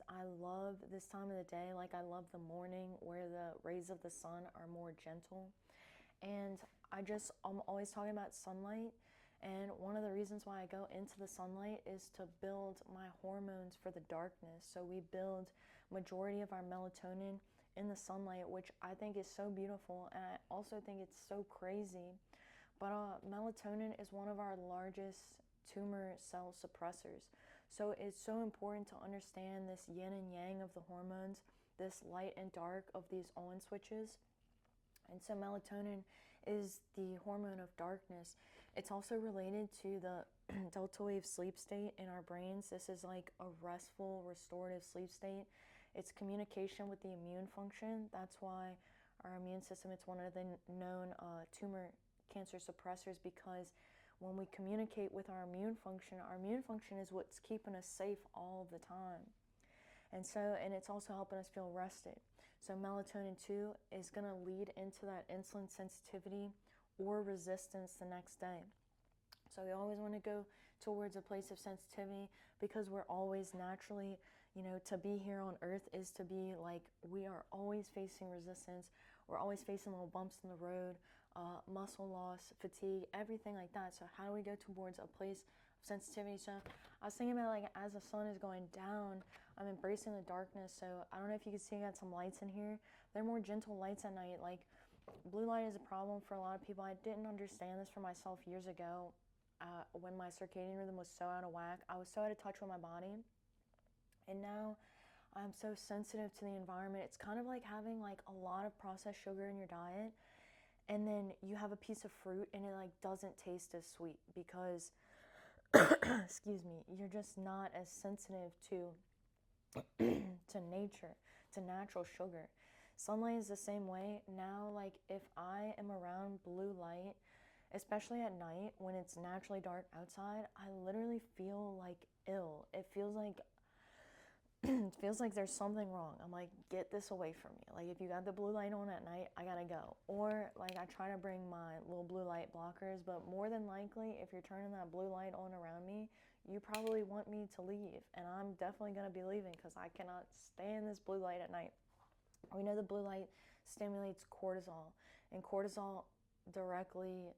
I love this time of the day. Like, I love the morning where the rays of the sun are more gentle. And I'm always talking about sunlight. And one of the reasons why I go into the sunlight is to build my hormones for the darkness. So we build majority of our melatonin in the sunlight, which I think is so beautiful. And I also think it's so crazy. But melatonin is one of our largest tumor cell suppressors. So it's so important to understand this yin and yang of the hormones, this light and dark of these on switches. And so melatonin is the hormone of darkness. It's also related to the delta wave sleep state in our brains. This is like a restful, restorative sleep state. It's communication with the immune function. That's why our immune system, it's one of the known tumor cancer suppressors, because when we communicate with our immune function is what's keeping us safe all the time. And it's also helping us feel rested. So melatonin too is going to lead into that insulin sensitivity or resistance the next day. So we always want to go towards a place of sensitivity, because we're always naturally, to be here on earth is to be like, we are always facing resistance. We're always facing little bumps in the road, muscle loss, fatigue, everything like that. So how do we go towards a place of sensitivity? So I was thinking about, like, as the sun is going down, I'm embracing the darkness. So I don't know if you can see, I got some lights in here. They're more gentle lights at night. Like, blue light is a problem for a lot of people. I didn't understand this for myself years ago. When my circadian rhythm was so out of whack, I was so out of touch with my body. And now I'm so sensitive to the environment. It's kind of like having like a lot of processed sugar in your diet, and then you have a piece of fruit and it like doesn't taste as sweet because excuse me, you're just not as sensitive to nature, to natural sugar. Sunlight is the same way. Now, like, if I am around blue light, especially at night when it's naturally dark outside, I literally feel like ill. It feels like it feels like there's something wrong. I'm like, get this away from me. Like, if you got the blue light on at night, I gotta go. Or like, I try to bring my little blue light blockers, but more than likely, if you're turning that blue light on around me, you probably want me to leave, and I'm definitely gonna be leaving because I cannot stand this blue light at night. We know the blue light stimulates cortisol, and cortisol directly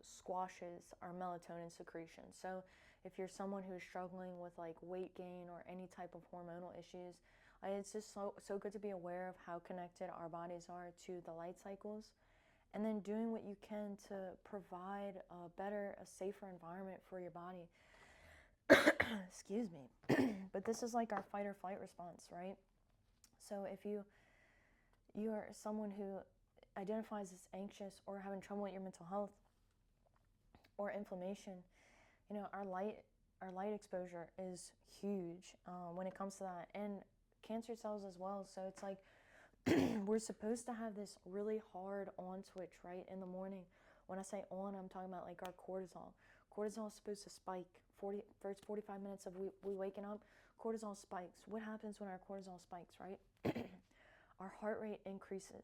squashes our melatonin secretion. So if you're someone who's struggling with like weight gain or any type of hormonal issues, it's just so good to be aware of how connected our bodies are to the light cycles, and then doing what you can to provide a better, a safer environment for your body. Excuse me. But this is like our fight or flight response, right? So if you are someone who identifies as anxious or having trouble with your mental health or inflammation, our light exposure is huge when it comes to that, and cancer cells as well. So it's like we're supposed to have this really hard on switch right in the morning. When I say on, I'm talking about like our cortisol. Cortisol is supposed to spike first 45 minutes of we waking up. Cortisol spikes. What happens when our cortisol spikes, right? Our heart rate increases,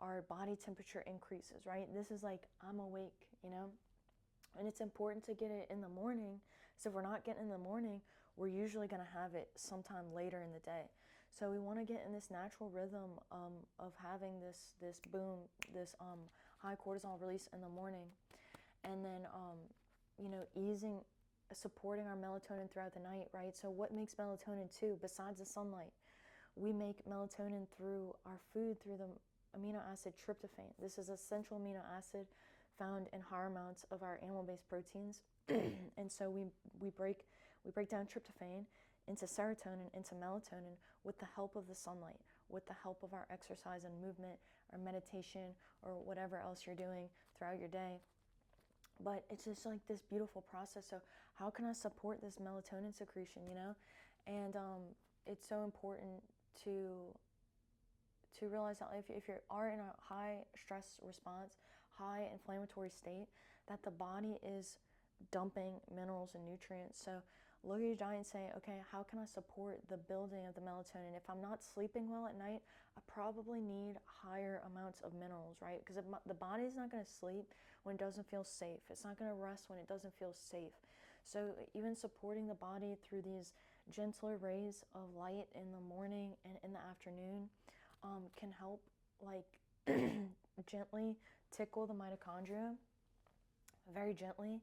our body temperature increases, right? This is like, I'm awake. And it's important to get it in the morning. So if we're not getting in the morning, we're usually going to have it sometime later in the day. So we want to get in this natural rhythm of having this boom, this high cortisol release in the morning, and then supporting our melatonin throughout the night, right? So what makes melatonin too, besides the sunlight? We make melatonin through our food, through the amino acid tryptophan. This is essential amino acid found in higher amounts of our animal-based proteins. And so we break down tryptophan into serotonin, into melatonin, with the help of the sunlight, with the help of our exercise and movement, or meditation, or whatever else you're doing throughout your day. But it's just like this beautiful process. So how can I support this melatonin secretion, And it's so important to realize that if you are in a high stress response, high inflammatory state, that the body is dumping minerals and nutrients. So look at your diet and say, okay, how can I support the building of the melatonin? If I'm not sleeping well at night, I probably need higher amounts of minerals, right? Because the body's not going to sleep when it doesn't feel safe. It's not going to rest when it doesn't feel safe. So even supporting the body through these gentler rays of light in the morning and in the afternoon can help like gently tickle the mitochondria, very gently,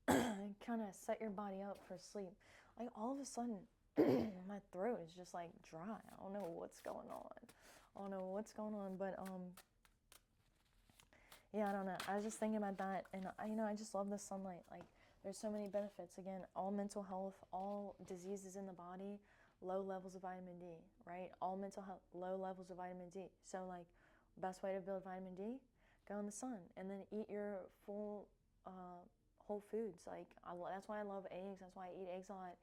kind of set your body up for sleep. Like all of a sudden, my throat is just like dry. I don't know what's going on. I don't know what's going on, but yeah, I don't know. I was just thinking about that, and I just love the sunlight. Like, there's so many benefits. Again, all mental health, all diseases in the body, low levels of vitamin D, right? All mental health, low levels of vitamin D. So, like, best way to build vitamin D, go in the sun, and then eat your full whole foods. Like, that's why I love eggs. That's why I eat eggs a lot.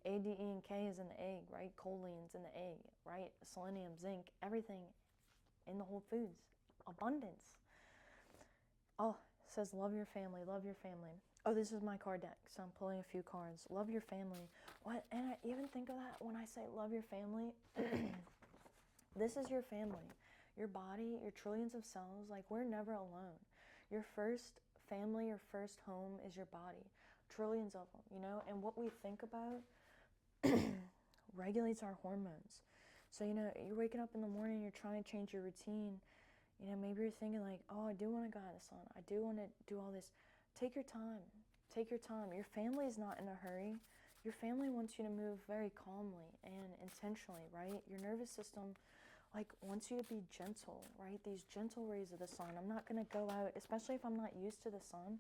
A, D, E, and K is in the egg, right? Choline's in the egg, right? Selenium, zinc, everything in the whole foods. Abundance. Oh, it says love your family, love your family. Oh, this is my card deck, so I'm pulling a few cards. Love your family. What? And I even think of that when I say love your family. This is your family. Your body, your trillions of cells, like we're never alone. Your first family, your first home is your body. Trillions of them, and what we think about regulates our hormones. So, you're waking up in the morning, you're trying to change your routine. Maybe you're thinking like, oh, I do want to go out in the sun. I do want to do all this. Take your time. Take your time. Your family is not in a hurry. Your family wants you to move very calmly and intentionally, right? Your nervous system, like, wants you to be gentle, right? These gentle rays of the sun. I'm not going to go out, especially if I'm not used to the sun.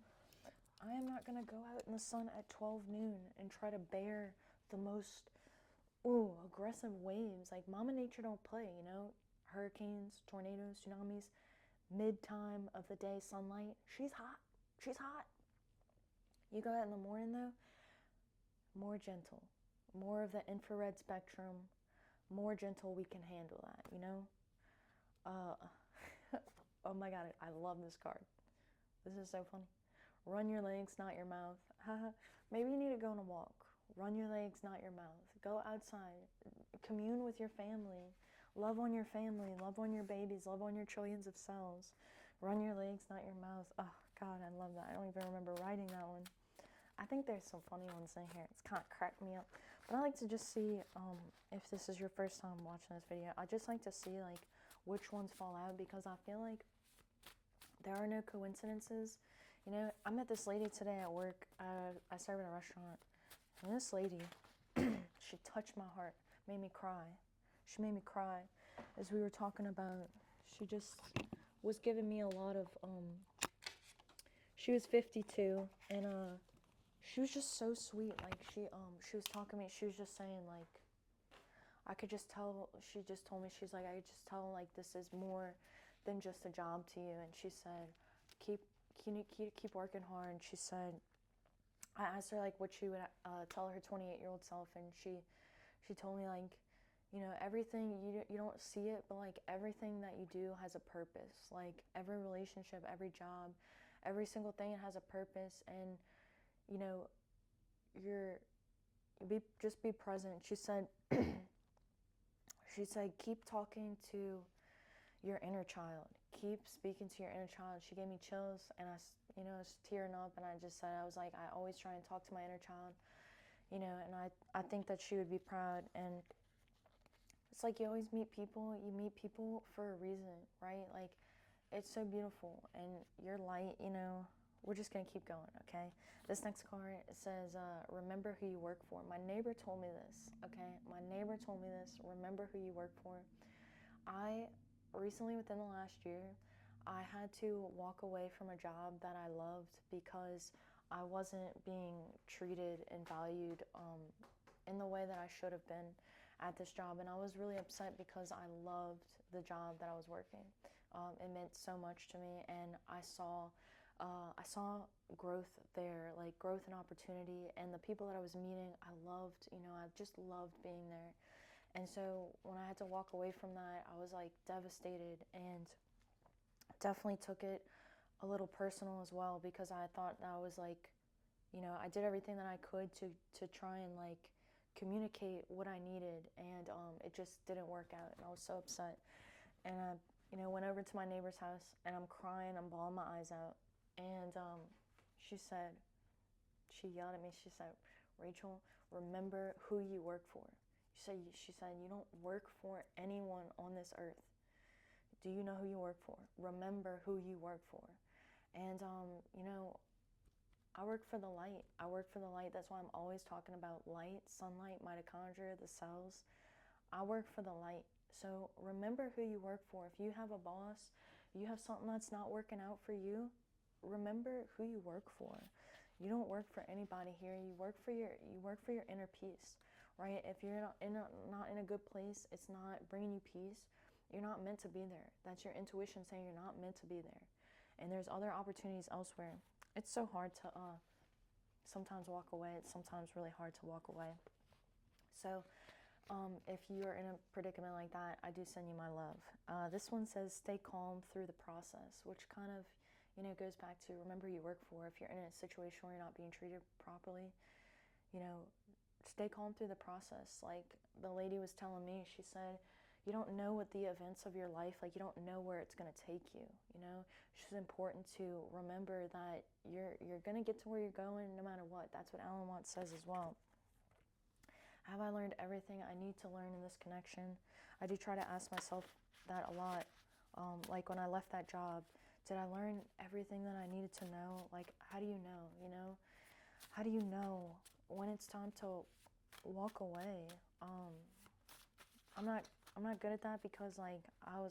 I am not going to go out in the sun at 12 noon and try to bear the most, aggressive waves. Like, Mama Nature don't play, hurricanes, tornadoes, tsunamis, mid-time of the day sunlight. She's hot. She's hot. You go out in the morning, though, more gentle. More of the infrared spectrum. More gentle, we can handle that, Oh my God, I love this card. This is so funny. Run your legs, not your mouth. Maybe you need to go on a walk. Run your legs, not your mouth. Go outside. Commune with your family. Love on your family, love on your babies, love on your trillions of cells. Run your legs, not your mouth. Oh, God, I love that. I don't even remember writing that one. I think there's some funny ones in here. It's kind of cracked me up. But I like to just see, if this is your first time watching this video, I just like to see, like, which ones fall out, because I feel like there are no coincidences. I met this lady today at work. I serve in a restaurant. And this lady, she touched my heart, made me cry. She made me cry as we were talking about, she just was giving me a lot of, she was 52, and, she was just so sweet. Like, she was talking to me, she was just saying, like, I could just tell, she just told me, she's like, I could just tell, like, this is more than just a job to you. And she said, keep working hard. And she said, I asked her, like, what she would tell her 28-year-old self, and she told me, like, everything, you don't see it, but, like, everything that you do has a purpose. Like, every relationship, every job, every single thing, it has a purpose. And, just be present. She said, keep talking to your inner child. Keep speaking to your inner child. She gave me chills, and I was tearing up, and I just said, I was like, I always try and talk to my inner child, and I think that she would be proud. And it's like, you always meet people for a reason, right? Like, it's so beautiful, and your light, we're just going to keep going, okay? This next card, it says, remember who you work for. My neighbor told me this, okay? My neighbor told me this, remember who you work for. I recently, within the last year, I had to walk away from a job that I loved because I wasn't being treated and valued in the way that I should have been at this job. And I was really upset because I loved the job that I was working. It meant so much to me, and I saw growth there, like growth and opportunity, and the people that I was meeting, I loved, I just loved being there. And so when I had to walk away from that, I was like devastated, and definitely took it a little personal as well, because I thought that I was like, I did everything that I could to try and like communicate what I needed, and it just didn't work out, and I was so upset. And I went over to my neighbor's house, and I'm crying, I'm bawling my eyes out, and she yelled at me, she said, Rachel, Remember who you work for. She said, you don't work for anyone on this earth. Do you know who you work for? Remember who you work for. And, you know, I work for the light. I work for the light. That's why I'm always talking about light, sunlight, mitochondria, the cells. I work for the light. So remember who you work for. If you have a boss, you have something that's not working out for you, remember who you work for. You don't work for anybody here. You work for your inner peace, right? If you're not in a good place, it's not bringing you peace. You're not meant to be there. That's your intuition saying you're not meant to be there. And there's other opportunities elsewhere. It's so hard to sometimes walk away. It's sometimes really hard to walk away. So if you're in a predicament like that, I do send you my love. This one says, stay calm through the process, which kind of, you know, goes back to remember you work for. If you're in a situation where you're not being treated properly, you know, stay calm through the process. Like the lady was telling me, she said, you don't know what the events of your life, like you don't know where it's going to take you, you know. It's just important to remember that you're going to get to where you're going no matter what. That's what Alan Watts says as well. Have I learned everything I need to learn in this connection? I do try to ask myself that a lot. Like when I left that job, did I learn everything that I needed to know? Like, how do you know, you know? How do you know when it's time to walk away? I'm not good at that because like I'm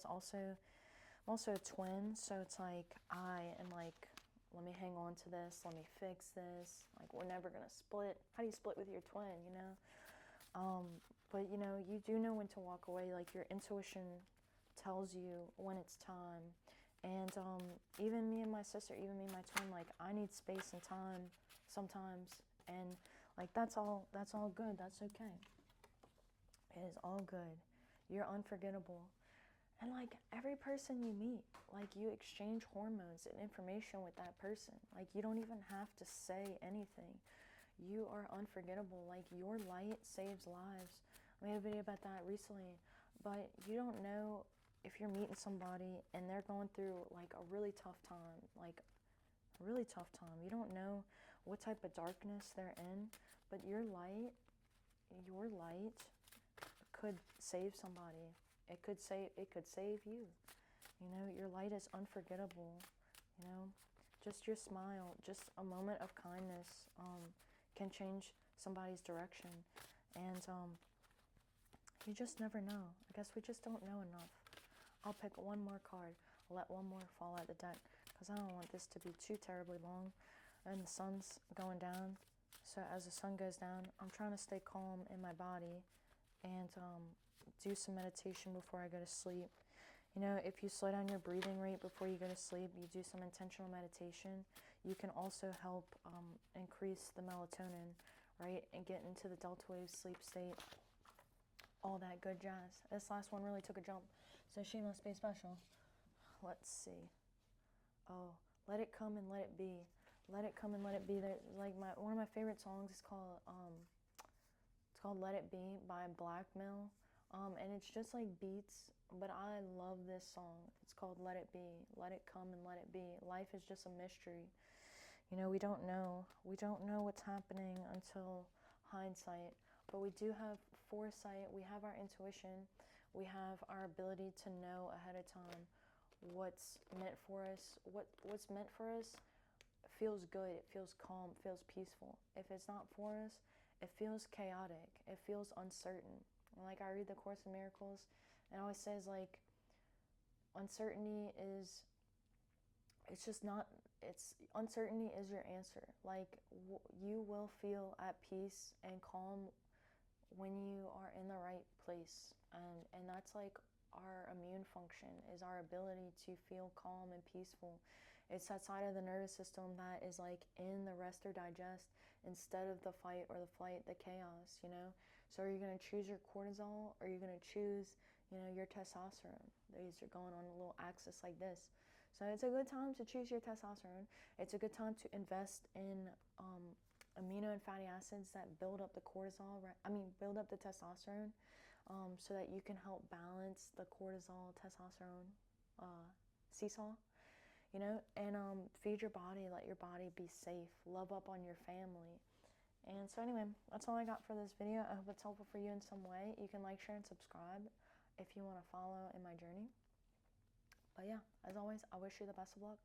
also a twin, so it's like I am like, let me hang on to this, let me fix this. Like we're never gonna split. How do you split with your twin, you know? But you know, you do know when to walk away. Like your intuition tells you when it's time. And even me and my sister, even me and my twin, like I need space and time sometimes. And like that's all good. That's okay. It is all good. You're unforgettable. And like every person you meet, like you exchange hormones and information with that person. Like you don't even have to say anything. You are unforgettable. Like your light saves lives. I made a video about that recently, but you don't know if you're meeting somebody and they're going through like a really tough time, like a really tough time. You don't know what type of darkness they're in, but your light could save somebody. It could save you. You know, your light is unforgettable. You know, just your smile, just a moment of kindness can change somebody's direction. And you just never know. I guess we just don't know enough. I'll pick one more card. I'll let one more fall out the deck because I don't want this to be too terribly long. And the sun's going down. So as the sun goes down, I'm trying to stay calm in my body and do some meditation before I go to sleep. You know, if you slow down your breathing rate before you go to sleep, you do some intentional meditation, you can also help increase the melatonin, right, and get into the delta wave sleep state, all that good jazz. This last one really took a jump, so she must be special. Let's see. Oh, let it come and let it be. Let it come and let it be. There's like one of my favorite songs is called Let It Be by Blackmail. And it's just like beats, but I love this song. It's called Let It Be. Let it come and let it be. Life is just a mystery. You know, we don't know what's happening until hindsight, but we do have foresight. We have our intuition. We have our ability to know ahead of time what's meant for us. What's meant for us feels good. It feels calm. It feels peaceful. If it's not for us, it feels chaotic. It feels uncertain. Like I read the Course in Miracles, and it always says like uncertainty is, it's just not, it's, uncertainty is your answer. Like you will feel at peace and calm when you are in the right place. And that's like our immune function, is our ability to feel calm and peaceful. It's that side of the nervous system that is like in the rest or digest instead of the fight or the flight, the chaos, you know? So are you going to choose your cortisol, or are you going to choose, you know, your testosterone? These are going on a little axis like this. So it's a good time to choose your testosterone. It's a good time to invest in amino and fatty acids that build up the cortisol, right? Build up the testosterone, so that you can help balance the cortisol, testosterone seesaw. You know, and feed your body, let your body be safe, love up on your family. And so anyway, that's all I got for this video. I hope it's helpful for you in some way. You can like, share, and subscribe if you want to follow in my journey. But yeah, as always, I wish you the best of luck.